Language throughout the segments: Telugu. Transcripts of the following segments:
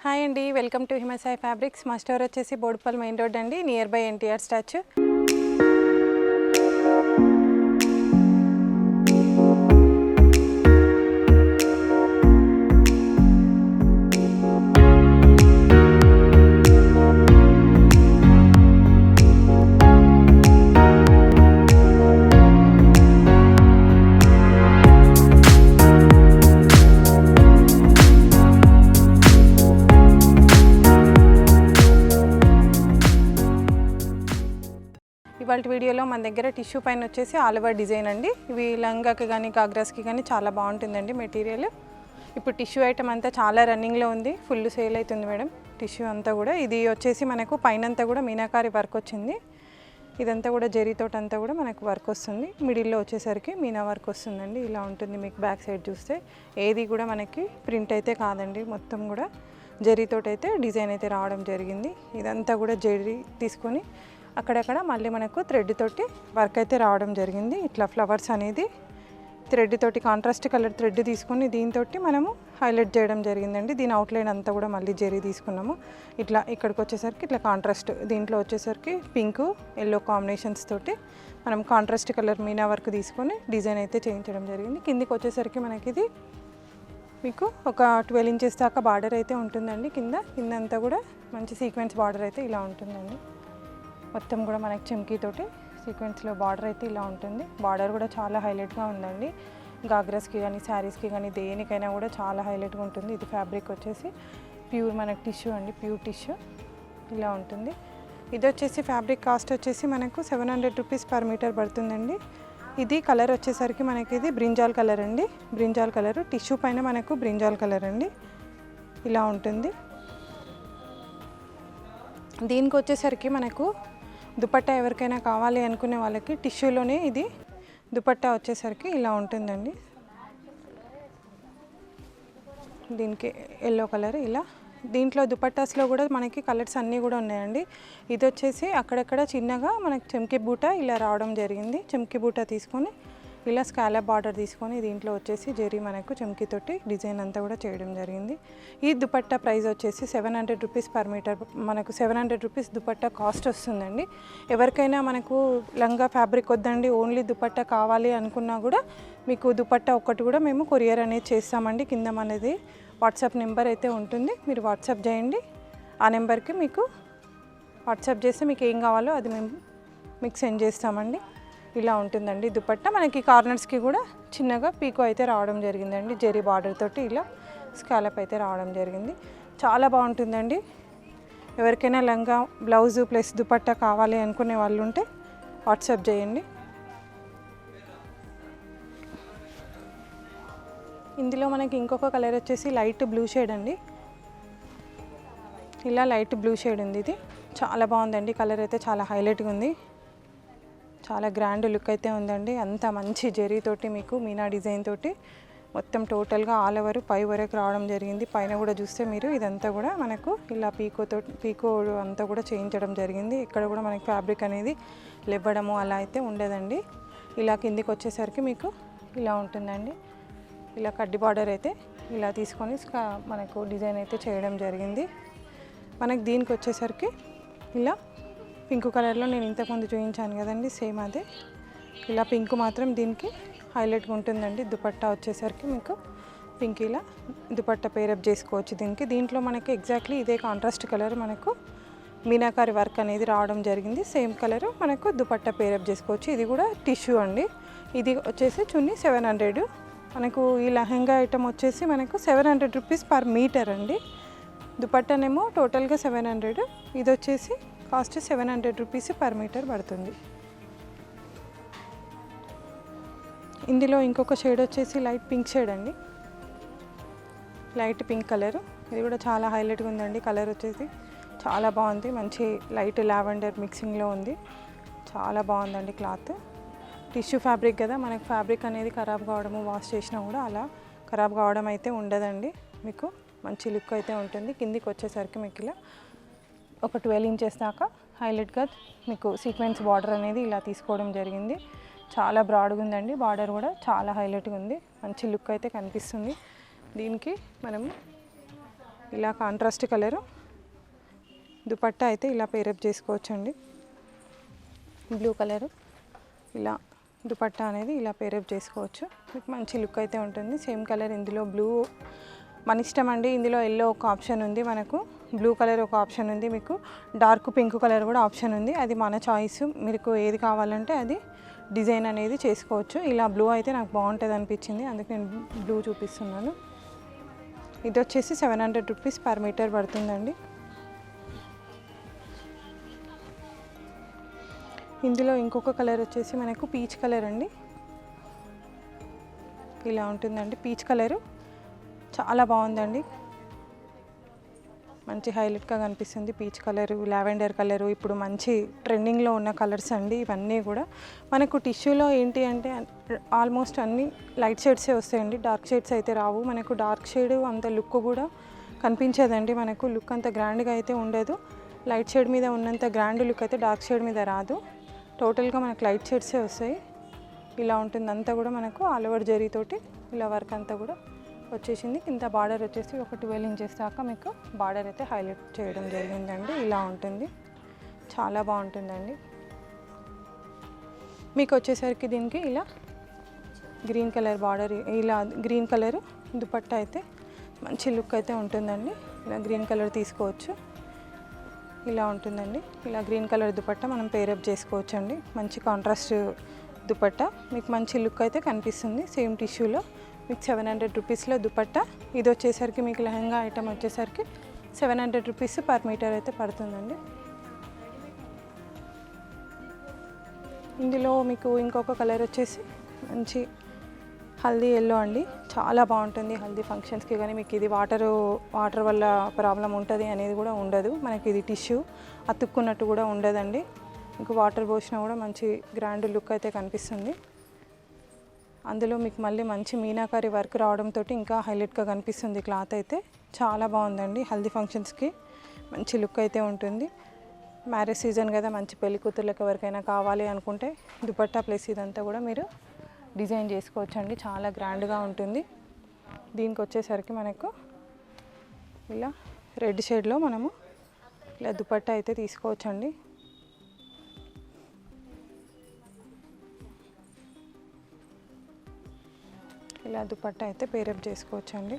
హాయ్ అండి, వెల్కమ్ టు హిమసాయి ఫ్యాబ్రిక్స్. మా స్టోర్ వచ్చేసి బోడుపల్ మెయిన్ రోడ్ అండి, నియర్ బై ఎన్టీఆర్ స్టాచ్యూ. ఇవాళ వీడియోలో మన దగ్గర టిష్యూ పైన వచ్చేసి ఆల్ ఓవర్ డిజైన్ అండి. ఇవి లంగాకి కానీ గాగ్రాస్కి కానీ చాలా బాగుంటుందండి మెటీరియల్. ఇప్పుడు టిష్యూ ఐటమ్ అంతా చాలా రన్నింగ్లో ఉంది, ఫుల్ సేల్ అవుతుంది మేడం టిష్యూ అంతా కూడా. ఇది వచ్చేసి మనకు పైనంతా కూడా మీనాకారి వర్క్ వచ్చింది. ఇదంతా కూడా జరీతోటి అంతా కూడా మనకు వర్క్ వస్తుంది. మిడిల్లో వచ్చేసరికి మీనా వర్క్ వస్తుందండి. ఇలా ఉంటుంది. మీకు బ్యాక్ సైడ్ చూస్తే ఏది కూడా మనకి ప్రింట్ అయితే కాదండి, మొత్తం కూడా జరీతోటి అయితే డిజైన్ అయితే రావడం జరిగింది. ఇదంతా కూడా జరీ తీసుకొని అక్కడక్కడ మళ్ళీ మనకు థ్రెడ్ తోటి వర్క్ అయితే రావడం జరిగింది. ఇట్లా ఫ్లవర్స్ అనేది థ్రెడ్ తోటి కాంట్రాస్ట్ కలర్ థ్రెడ్ తీసుకొని దీంతో మనము హైలైట్ చేయడం జరిగిందండి. దీని అవుట్లైన్ అంతా కూడా మళ్ళీ జరీ తీసుకున్నాము. ఇట్లా ఇక్కడికి వచ్చేసరికి ఇట్లా కాంట్రాస్ట్, దీంట్లో వచ్చేసరికి పింక్ ఎల్లో కాంబినేషన్స్ తోటి మనం కాంట్రాస్ట్ కలర్ మీనా వర్క్ తీసుకొని డిజైన్ అయితే చేయించడం జరిగింది. కిందికి వచ్చేసరికి మనకి ఇది మీకు ఒక 12 ఇంచెస్ దాకా బార్డర్ అయితే ఉంటుందండి. కింద అంతా కూడా మంచి సీక్వెన్స్ బార్డర్ అయితే ఇలా ఉంటుందండి. మొత్తం కూడా మనకి చెమ్కీతోటి సీక్వెన్స్లో బార్డర్ అయితే ఇలా ఉంటుంది. బార్డర్ కూడా చాలా హైలైట్గా ఉందండి. గాగ్రాస్కి కానీ శారీస్కి కానీ దేనికైనా కూడా చాలా హైలైట్గా ఉంటుంది. ఇది ఫ్యాబ్రిక్ వచ్చేసి ప్యూర్ మనకి టిష్యూ అండి, ప్యూర్ టిష్యూ ఇలా ఉంటుంది. ఇది వచ్చేసి ఫ్యాబ్రిక్ కాస్ట్ వచ్చేసి మనకు 700 రూపీస్ పర్ మీటర్ పడుతుందండి. ఇది కలర్ వచ్చేసరికి మనకి ఇది బ్రింజాల్ కలర్ అండి. బ్రింజాల్ కలర్ టిష్యూ పైన మనకు బ్రింజాల్ కలర్ అండి ఇలా ఉంటుంది. దీనికి వచ్చేసరికి మనకు దుపట్టా ఎవరికైనా కావాలి అనుకునే వాళ్ళకి టిష్యూలోనే ఇది దుపట్టా వచ్చేసరికి ఇలా ఉంటుందండి. దీనికి ఎల్లో కలర్ ఇలా. దీంట్లో దుపట్టాస్లో కూడా మనకి కలర్స్ అన్నీ కూడా ఉన్నాయండి. ఇది వచ్చేసి అక్కడక్కడ చిన్నగా మనకి చెమ్కి బూటా ఇలా రావడం జరిగింది. చెమ్కి బూటా తీసుకొని ఇలా స్కాలప్ బార్డర్ తీసుకొని దీంట్లో వచ్చేసి జరీ మనకు చెమ్కీతోటి డిజైన్ అంతా కూడా చేయడం జరిగింది. ఈ దుపట్టా ప్రైస్ వచ్చేసి 700 రూపీస్ పర్ మీటర్, మనకు 700 రూపీస్ దుపట్టా కాస్ట్ వస్తుందండి. ఎవరికైనా మనకు లంగా ఫ్యాబ్రిక్ వద్దండి, ఓన్లీ దుపట్టా కావాలి అనుకున్నా కూడా మీకు దుపట్టా ఒక్కటి కూడా మేము కొరియర్ అనేది చేస్తామండి. కింద మనది వాట్సాప్ నెంబర్ అయితే ఉంటుంది, మీరు వాట్సాప్ చేయండి. ఆ నెంబర్కి మీకు వాట్సాప్ చేస్తే మీకు ఏం కావాలో అది మేము మీకు సెండ్ చేస్తామండి. ఇలా ఉంటుందండి దుపట్టా. మనకి కార్నర్స్కి కూడా చిన్నగా పీకో అయితే రావడం జరిగిందండి. జెరీ బార్డర్ తోటి ఇలా స్కాలప్ అయితే రావడం జరిగింది. చాలా బాగుంటుందండి. ఎవరికైనా లంగా బ్లౌజు ప్లస్ దుపట్టా కావాలి అనుకునే వాళ్ళు ఉంటే వాట్సాప్ చేయండి. ఇందులో మనకి ఇంకొక కలర్ వచ్చేసి లైట్ బ్లూ షేడ్ అండి. ఇలా లైట్ బ్లూ షేడ్ ఉంది. ఇది చాలా బాగుందండి. కలర్ అయితే చాలా హైలైట్గా ఉంది. చాలా గ్రాండ్ లుక్ అయితే ఉందండి. అంత మంచి జరీతోటి మీకు మీనా డిజైన్ తోటి మొత్తం టోటల్గా ఆల్ ఓవర్ పై వరకు రావడం జరిగింది. పైన కూడా చూస్తే మీరు ఇదంతా కూడా మనకు ఇలా పీకో అంతా కూడా చేయించడం జరిగింది. ఇక్కడ కూడా మనకి ఫ్యాబ్రిక్ అనేది లేవ్వడము అలా అయితే ఉండదండి. ఇలా కిందికి వచ్చేసరికి మీకు ఇలా ఉంటుందండి. ఇలా కడ్డీ బార్డర్ అయితే ఇలా తీసుకొని మనకు డిజైన్ అయితే చేయడం జరిగింది. మనకి దీనికి వచ్చేసరికి ఇలా పింక్ కలర్లో నేను ఇంతకుముందు చూపించాను కదండి, సేమ్ అదే. ఇలా పింక్ మాత్రం దీనికి హైలైట్గా ఉంటుందండి. దుపట్టా వచ్చేసరికి మీకు పింక్ ఇలా దుపట్టా పేరప్ చేసుకోవచ్చు దీంట్లో మనకి ఎగ్జాక్ట్లీ ఇదే కాంట్రాస్ట్ కలర్ మనకు మీనాకారి వర్క్ అనేది రావడం జరిగింది. సేమ్ కలర్ మనకు దుపట్టా పేరప్ చేసుకోవచ్చు. ఇది కూడా టిష్యూ అండి. ఇది వచ్చేసి చున్నీ 700. మనకు ఈ లెహంగా ఐటమ్ వచ్చేసి మనకు 700 రూపీస్ పర్ మీటర్ అండి. దుపట్టానేమో టోటల్గా 700. ఇది వచ్చేసి కాస్ట్ 700 రూపీస్ పర్ మీటర్ పడుతుంది. ఇందులో ఇంకొక షేడ్ వచ్చేసి లైట్ పింక్ షేడ్ అండి. లైట్ పింక్ కలర్, ఇది కూడా చాలా హైలైట్గా ఉందండి. కలర్ వచ్చేసి చాలా బాగుంది. మంచి లైట్ లావెండర్ మిక్సింగ్లో ఉంది. చాలా బాగుందండి క్లాత్. టిష్యూ ఫ్యాబ్రిక్ కదా, మనకి ఫ్యాబ్రిక్ అనేది ఖరాబ్ కావడము, వాష్ చేసినా కూడా అలా ఖరాబ్ కావడం అయితే ఉండదండి. మీకు మంచి లుక్ అయితే ఉంటుంది. కిందికి వచ్చేసరికి మీకు ఇలా ఒక 12 ఇంచెస్ దాకా హైలైట్గా మీకు సీక్వెన్స్ బార్డర్ అనేది ఇలా తీసుకోవడం జరిగింది. చాలా బ్రాడ్గా ఉందండి. బార్డర్ కూడా చాలా హైలైట్గా ఉంది. మంచి లుక్ అయితే కనిపిస్తుంది. దీనికి మనము ఇలా కాంట్రాస్ట్ కలరు దుపట్టా అయితే ఇలా పేరప్ చేసుకోవచ్చండి. బ్లూ కలరు ఇలా దుపట్టా అనేది ఇలా పేరప్ చేసుకోవచ్చు. మీకు మంచి లుక్ అయితే ఉంటుంది. సేమ్ కలర్ ఇందులో బ్లూ మన ఇష్టం అండి. ఇందులో ఎల్లో ఒక ఆప్షన్ ఉంది, మనకు బ్లూ కలర్ ఒక ఆప్షన్ ఉంది, మీకు డార్క్ పింక్ కలర్ కూడా ఆప్షన్ ఉంది. అది మన చాయిస్. మీకు ఏది కావాలంటే అది డిజైన్ అనేది చేసుకోవచ్చు. ఇలా బ్లూ అయితే నాకు బాగుంటుంది అనిపించింది, అందుకే నేను బ్లూ చూపిస్తున్నాను. ఇది వచ్చేసి 700 రూపీస్ పర్ మీటర్ పడుతుందండి. ఇందులో ఇంకొక కలర్ వచ్చేసి మనకు పీచ్ కలర్ అండి. ఇలా ఉంటుందండి పీచ్ కలరు, చాలా బాగుందండి. మంచి హైలైట్గా కనిపిస్తుంది. పీచ్ కలరు, లావెండర్ కలరు ఇప్పుడు మంచి ట్రెండింగ్లో ఉన్న కలర్స్ అండి ఇవన్నీ కూడా. మనకు టిష్యూలో ఏంటి అంటే ఆల్మోస్ట్ అన్ని లైట్ షేడ్సే వస్తాయండి, డార్క్ షేడ్స్ అయితే రావు. మనకు డార్క్ షేడ్ అంత లుక్ కూడా కనిపించదండి, మనకు లుక్ అంత గ్రాండ్గా అయితే ఉండదు. లైట్ షేడ్ మీద ఉన్నంత గ్రాండ్ లుక్ అయితే డార్క్ షేడ్ మీద రాదు. టోటల్గా మనకు లైట్ షేడ్సే వస్తాయి. ఇలా ఉంటుంది అంతా కూడా మనకు ఆల్ ఓవర్ జరీతోటి ఇలా వర్క్ అంతా కూడా వచ్చేసింది. కింద బార్డర్ వచ్చేసి ఒక 12 ఇంచెస్ దాకా మీకు బార్డర్ అయితే హైలైట్ చేయడం జరిగిందండి. ఇలా ఉంటుంది, చాలా బాగుంటుందండి. మీకు వచ్చేసరికి దీనికి ఇలా గ్రీన్ కలర్ బార్డర్, ఇలా గ్రీన్ కలర్ దుపట్టా అయితే మంచి లుక్ అయితే ఉంటుందండి. ఇలా గ్రీన్ కలర్ తీసుకోవచ్చు, ఇలా ఉంటుందండి. ఇలా గ్రీన్ కలర్ దుపట్టా మనం పేరప్ చేసుకోవచ్చండి. మంచి కాంట్రాస్ట్ దుపట్టా, మీకు మంచి లుక్ అయితే కనిపిస్తుంది. సేమ్ టిష్యూలో మీకు 700 రూపీస్లో దుపట్టా. ఇది వచ్చేసరికి మీకు లెహంగా ఐటమ్ వచ్చేసరికి 700 రూపీస్ పర్ మీటర్ అయితే పడుతుందండి. ఇందులో మీకు ఇంకొక కలర్ వచ్చేసి మంచి హల్దీ ఎల్లో అండి, చాలా బాగుంటుంది హల్దీ ఫంక్షన్స్కి. కానీ మీకు ఇది వాటర్ వల్ల ప్రాబ్లం ఉంటుంది అనేది కూడా ఉండదు. మనకి ఇది టిష్యూ అతుక్కున్నట్టు కూడా ఉండదండి. మీకు వాటర్ పోసినా కూడా మంచి గ్రాండ్ లుక్ అయితే కనిపిస్తుంది. అందులో మీకు మళ్ళీ మంచి మీనాకారి వర్క్ రావడంతో ఇంకా హైలైట్గా కనిపిస్తుంది. క్లాత్ అయితే చాలా బాగుందండి. హల్దీ ఫంక్షన్స్కి మంచి లుక్ అయితే ఉంటుంది. మ్యారేజ్ సీజన్ కదా, మంచి పెళ్లి కూతుర్లకు ఎవరికైనా కావాలి అనుకుంటే దుపట్టా ప్లస్ ఇదంతా కూడా మీరు డిజైన్ చేసుకోవచ్చండి, చాలా గ్రాండ్గా ఉంటుంది. దీనికి వచ్చేసరికి మనకు ఇలా రెడ్ షేడ్లో మనము ఇలా దుపట్టా అయితే తీసుకోవచ్చండి. ఇలా దుపట్టా అయితే పేరప్ చేసుకోవచ్చండి.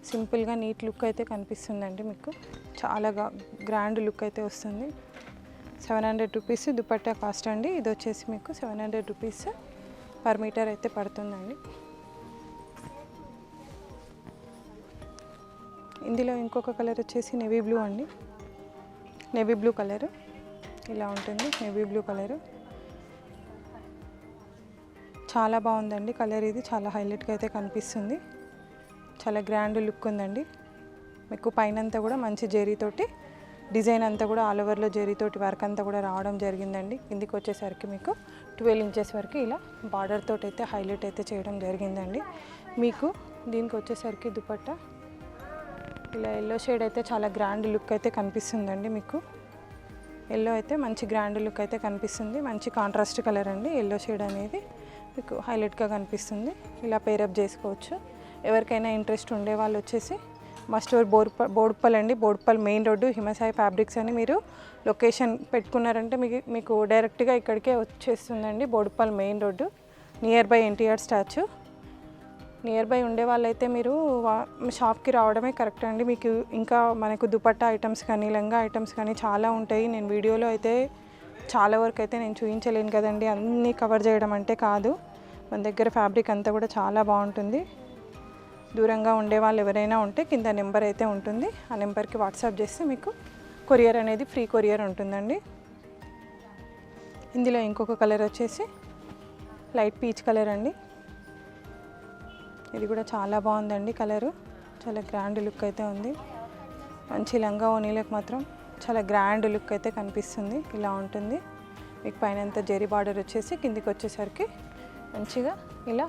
సింపుల్గా నీట్ లుక్ అయితే కనిపిస్తుందండి, మీకు చాలా గ్రాండ్ లుక్ అయితే వస్తుంది. 700 రూపీస్ దుపట్టా కాస్ట్ అండి. ఇది వచ్చేసి మీకు 700 రూపీస్ పర్ మీటర్ అయితే పడుతుందండి. ఇందులో ఇంకొక కలర్ వచ్చేసి నేవీ బ్లూ అండి. నేవీ బ్లూ కలరు ఇలా ఉంటుంది. నేవీ బ్లూ కలరు చాలా బాగుందండి కలర్. ఇది చాలా హైలైట్గా అయితే కనిపిస్తుంది, చాలా గ్రాండ్ లుక్ ఉందండి. మీకు పైనంతా కూడా మంచి జరీతోటి డిజైన్ అంతా కూడా ఆల్ ఓవర్లో జరీతోటి వర్క్ అంతా కూడా రావడం జరిగిందండి. కిందికి వచ్చేసరికి మీకు 12 ఇంచెస్ వరకు ఇలా బార్డర్ తోటి అయితే హైలైట్ అయితే చేయడం జరిగిందండి. మీకు దీనికి వచ్చేసరికి దుపట్టా ఇలా ఎల్లో షేడ్ అయితే చాలా గ్రాండ్ లుక్ అయితే కనిపిస్తుందండి. మీకు ఎల్లో అయితే మంచి గ్రాండ్ లుక్ అయితే కనిపిస్తుంది. మంచి కాంట్రాస్ట్ కలర్ అండి. ఎల్లో షేడ్ అనేది మీకు హైలైట్గా కనిపిస్తుంది. ఇలా పేరప్ చేసుకోవచ్చు. ఎవరికైనా ఇంట్రెస్ట్ ఉండే వాళ్ళు వచ్చేసి మా స్టోర్ బోడుప్పల్ అండి. Boduppal main road, Himasai fabrics అని మీరు లొకేషన్ పెట్టుకున్నారంటే మీకు డైరెక్ట్గా ఇక్కడికే వచ్చేస్తుందండి. Boduppal main road, near by NTR statue. Near by ఉండే వాళ్ళైతే మీరు షాప్కి రావడమే కరెక్ట్ అండి. మీకు ఇంకా మనకు దుపట్టా ఐటమ్స్ కానీ లంగా ఐటమ్స్ కానీ చాలా ఉంటాయి. నేను వీడియోలో అయితే చాలా వరకు అయితే నేను చూపించలేను కదండి, అన్నీ కవర్ చేయడం అంటే కాదు. మన దగ్గర ఫ్యాబ్రిక్ అంతా కూడా చాలా బాగుంటుంది. దూరంగా ఉండే వాళ్ళు ఎవరైనా ఉంటే కింద నెంబర్ అయితే ఉంటుంది, ఆ నెంబర్కి వాట్సాప్ చేస్తే మీకు కొరియర్ అనేది ఫ్రీ కొరియర్ ఉంటుందండి. ఇందులో ఇంకొక కలర్ వచ్చేసి లైట్ పీచ్ కలర్ అండి. ఇది కూడా చాలా బాగుందండి కలరు, చాలా గ్రాండ్ లుక్ అయితే ఉంది. మంచి లంగా ఓనీలకు మాత్రం చాలా గ్రాండ్ లుక్ అయితే కనిపిస్తుంది. ఇలా ఉంటుంది. మీకు పైనంతా జెరీ బార్డర్ వచ్చేసి కిందికి వచ్చేసరికి మంచిగా ఇలా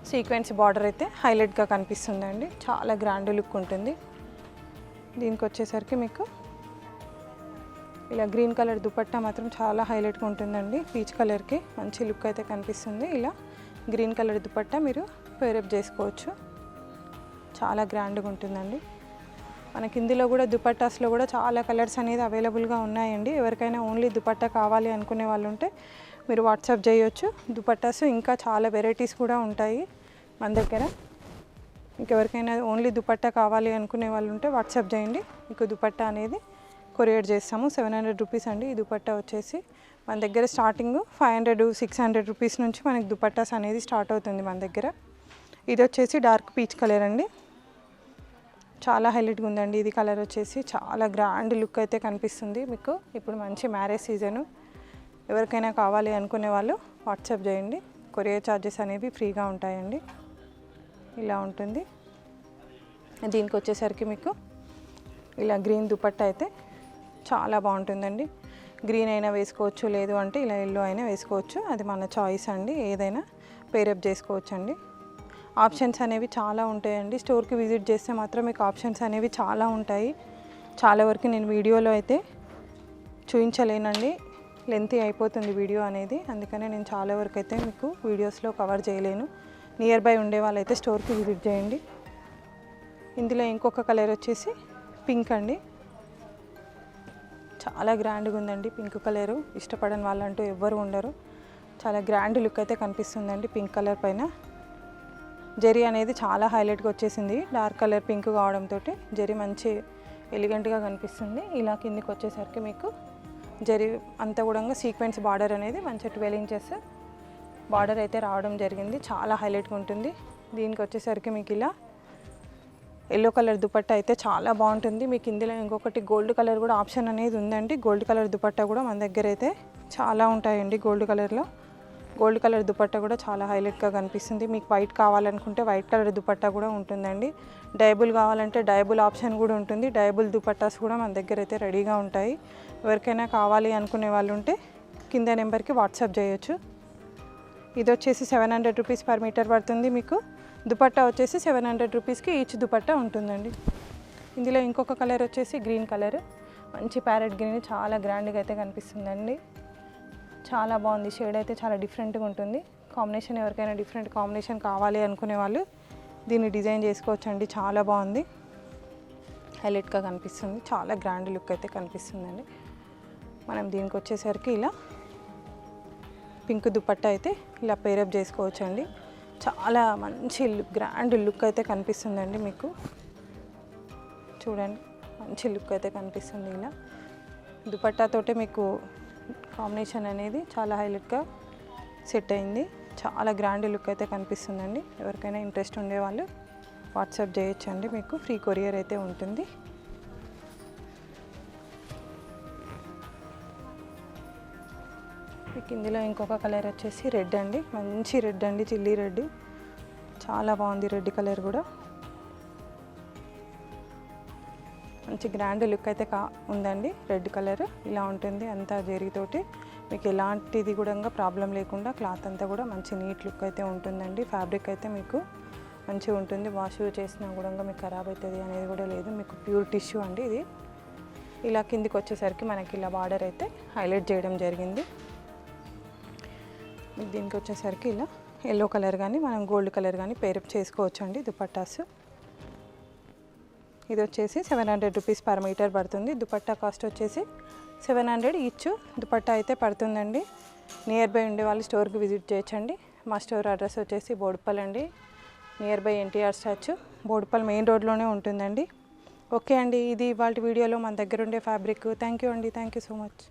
సీక్వెన్స్ బార్డర్ అయితే హైలైట్గా కనిపిస్తుందండి. చాలా గ్రాండ్ లుక్ ఉంటుంది. దీనికి వచ్చేసరికి మీకు ఇలా గ్రీన్ కలర్ దుపట్టా మాత్రం చాలా హైలైట్గా ఉంటుందండి. పీచ్ కలర్కి మంచి లుక్ అయితే కనిపిస్తుంది. ఇలా గ్రీన్ కలర్ దుపట్టా మీరు పేరప్ చేసుకోవచ్చు. చాలా గ్రాండ్గా ఉంటుందండి. మనకి ఇందులో కూడా దుపట్టాస్లో కూడా చాలా కలర్స్ అనేది అవైలబుల్గా ఉన్నాయండి. ఎవరికైనా ఓన్లీ దుపట్టా కావాలి అనుకునే వాళ్ళు ఉంటే మీరు వాట్సాప్ చేయొచ్చు. దుపట్టాస్ ఇంకా చాలా వెరైటీస్ కూడా ఉంటాయి మన దగ్గర. ఇంకెవరికైనా ఓన్లీ దుపట్టా కావాలి అనుకునే వాళ్ళు ఉంటే వాట్సాప్ చేయండి, మీకు దుపట్టా అనేది కొరియర్ చేస్తాము. 700 రూపీస్ అండి ఈ దుపట్టా వచ్చేసి. మన దగ్గర స్టార్టింగ్ 500 600 రూపీస్ నుంచి మనకి దుపట్టాస్ అనేది స్టార్ట్ అవుతుంది మన దగ్గర. ఇది వచ్చేసి డార్క్ పీచ్ కలర్ అండి, చాలా హైలైట్గా ఉందండి. ఇది కలర్ వచ్చేసి చాలా గ్రాండ్ లుక్ అయితే కనిపిస్తుంది మీకు. ఇప్పుడు మంచి మ్యారేజ్ సీజను, ఎవరికైనా కావాలి అనుకునే వాళ్ళు వాట్సాప్ చేయండి. కొరియర్ ఛార్జెస్ అనేవి ఫ్రీగా ఉంటాయండి. ఇలా ఉంటుంది. దీనికి వచ్చేసరికి మీకు ఇలా గ్రీన్ దుపట్టా అయితే చాలా బాగుంటుందండి. గ్రీన్ అయినా వేసుకోవచ్చు, లేదు అంటే ఇలా ఎల్లో అయినా వేసుకోవచ్చు, అది మన చాయిస్ అండి. ఏదైనా పేరప్ చేసుకోవచ్చు అండి. ఆప్షన్స్ అనేవి చాలా ఉంటాయండి. స్టోర్కి విజిట్ చేస్తే మాత్రం మీకు ఆప్షన్స్ అనేవి చాలా ఉంటాయి. చాలా వరకు నేను వీడియోలో అయితే చూపించలేనండి, లెంతీ అయిపోతుంది వీడియో అనేది. అందుకనే నేను చాలా వరకు అయితే మీకు వీడియోస్లో కవర్ చేయలేను. నియర్ బై ఉండే వాళ్ళైతే స్టోర్కి విజిట్ చేయండి. ఇందులో ఇంకొక కలర్ వచ్చేసి పింక్ అండి, చాలా గ్రాండ్గా ఉందండి. పింక్ కలరు ఇష్టపడని వాళ్ళంటూ ఎవ్వరు ఉండరు. చాలా గ్రాండ్ లుక్ అయితే కనిపిస్తుందండి పింక్ కలర్ పైన. జరీ అనేది చాలా హైలైట్గా వచ్చేసింది, డార్క్ కలర్ పింక్ కావడంతో జరీ మంచి ఎలిగెంట్గా కనిపిస్తుంది. ఇలా కిందికి వచ్చేసరికి మీకు జరీ అంతా కూడా సీక్వెన్స్ బార్డర్ అనేది మంచి 12 ఇంచెస్ బార్డర్ అయితే రావడం జరిగింది, చాలా హైలైట్గా ఉంటుంది. దీనికి వచ్చేసరికి మీకు ఇలా ఎల్లో కలర్ దుపట్టా అయితే చాలా బాగుంటుంది. మీకు ఇందులో ఇంకొకటి గోల్డ్ కలర్ కూడా ఆప్షన్ అనేది ఉందండి. గోల్డ్ కలర్ దుపట్టా కూడా మన దగ్గర అయితే చాలా ఉంటాయండి. గోల్డ్ కలర్లో గోల్డ్ కలర్ దుపట్టా కూడా చాలా హైలైట్గా కనిపిస్తుంది. మీకు వైట్ కావాలనుకుంటే వైట్ కలర్ దుపట్టా కూడా ఉంటుందండి. డైబుల్ కావాలంటే డైబుల్ ఆప్షన్ కూడా ఉంటుంది. డైబుల్ దుపట్టాస్ కూడా మన దగ్గర అయితే రెడీగా ఉంటాయి. ఎవరికైనా కావాలి అనుకునే వాళ్ళు ఉంటే కింద నెంబర్కి వాట్సాప్ చేయొచ్చు. ఇది వచ్చేసి 700 రూపీస్ పర్ మీటర్ పడుతుంది మీకు. దుపట్టా వచ్చేసి 700 రూపీస్కి ఈచ్ దుపట్టా ఉంటుందండి. ఇందులో ఇంకొక కలర్ వచ్చేసి గ్రీన్ కలర్, మంచి ప్యారెట్ గ్రీన్, చాలా గ్రాండ్గా అయితే కనిపిస్తుందండి. చాలా బాగుంది, షేడ్ అయితే చాలా డిఫరెంట్గా ఉంటుంది. కాంబినేషన్ ఎవరికైనా డిఫరెంట్ కాంబినేషన్ కావాలి అనుకునే వాళ్ళు దీన్ని డిజైన్ చేసుకోవచ్చు అండి. చాలా బాగుంది, హైలైట్గా కనిపిస్తుంది, చాలా గ్రాండ్ లుక్ అయితే కనిపిస్తుందండి. మనం దీనికి వచ్చేసరికి ఇలా పింక్ దుపట్టా అయితే ఇలా పేరప్ చేసుకోవచ్చు అండి. చాలా మంచి గ్రాండ్ లుక్ అయితే కనిపిస్తుందండి మీకు. చూడండి, మంచి లుక్ అయితే కనిపిస్తుంది. ఇలా దుపట్టాతోటే మీకు కాంబినేషన్ అనేది చాలా హైలైట్గా సెట్ అయింది. చాలా గ్రాండ్ లుక్ అయితే కనిపిస్తుందండి. ఎవరికైనా ఇంట్రెస్ట్ ఉండేవాళ్ళు వాట్సాప్ చేయొచ్చండి, మీకు ఫ్రీ కొరియర్ అయితే ఉంటుంది. మీకు ఇందులో ఇంకొక కలర్ వచ్చేసి రెడ్ అండి, మంచి రెడ్ అండి, చిల్లీ రెడ్, చాలా బాగుంది. రెడ్ కలర్ కూడా మంచి గ్రాండ్ లుక్ అయితే ఉందండి. రెడ్ కలర్ ఇలా ఉంటుంది, అంతా జరీతోటి మీకు ఎలాంటిది కూడా ప్రాబ్లం లేకుండా క్లాత్ అంతా కూడా మంచి నీట్ లుక్ అయితే ఉంటుందండి. ఫ్యాబ్రిక్ అయితే మీకు మంచిగా ఉంటుంది, వాష్ చేసినా కూడా మీకు ఖరాబ్ అవుతుంది అనేది కూడా లేదు. మీకు ప్యూర్ టిష్యూ అండి ఇది. ఇలా కిందికి వచ్చేసరికి మనకి ఇలా బార్డర్ అయితే హైలైట్ చేయడం జరిగింది. దీనికి వచ్చేసరికి ఇలా ఎల్లో కలర్ కానీ మనం గోల్డ్ కలర్ కానీ పేరప్ చేసుకోవచ్చు అండి దుపట్టాస్. ఇది వచ్చేసి 700 రూపీస్ పర్ మీటర్ పడుతుంది. దుపట్టా కాస్ట్ వచ్చేసి 700 ఈచ్ దుపట్టా అయితే పడుతుందండి. నియర్ బై ఉండే వాళ్ళు స్టోర్కి విజిట్ చేయొచ్చండి. మా స్టోర్ అడ్రస్ వచ్చేసి బోడుప్పల్ అండి, near by NTR statue, Boduppal main రోడ్లోనే ఉంటుందండి. ఓకే అండి, ఇది ఇవాళ వీడియోలో మన దగ్గర ఉండే ఫ్యాబ్రిక్. థ్యాంక్ యూ అండి, థ్యాంక్ యూ సో మచ్.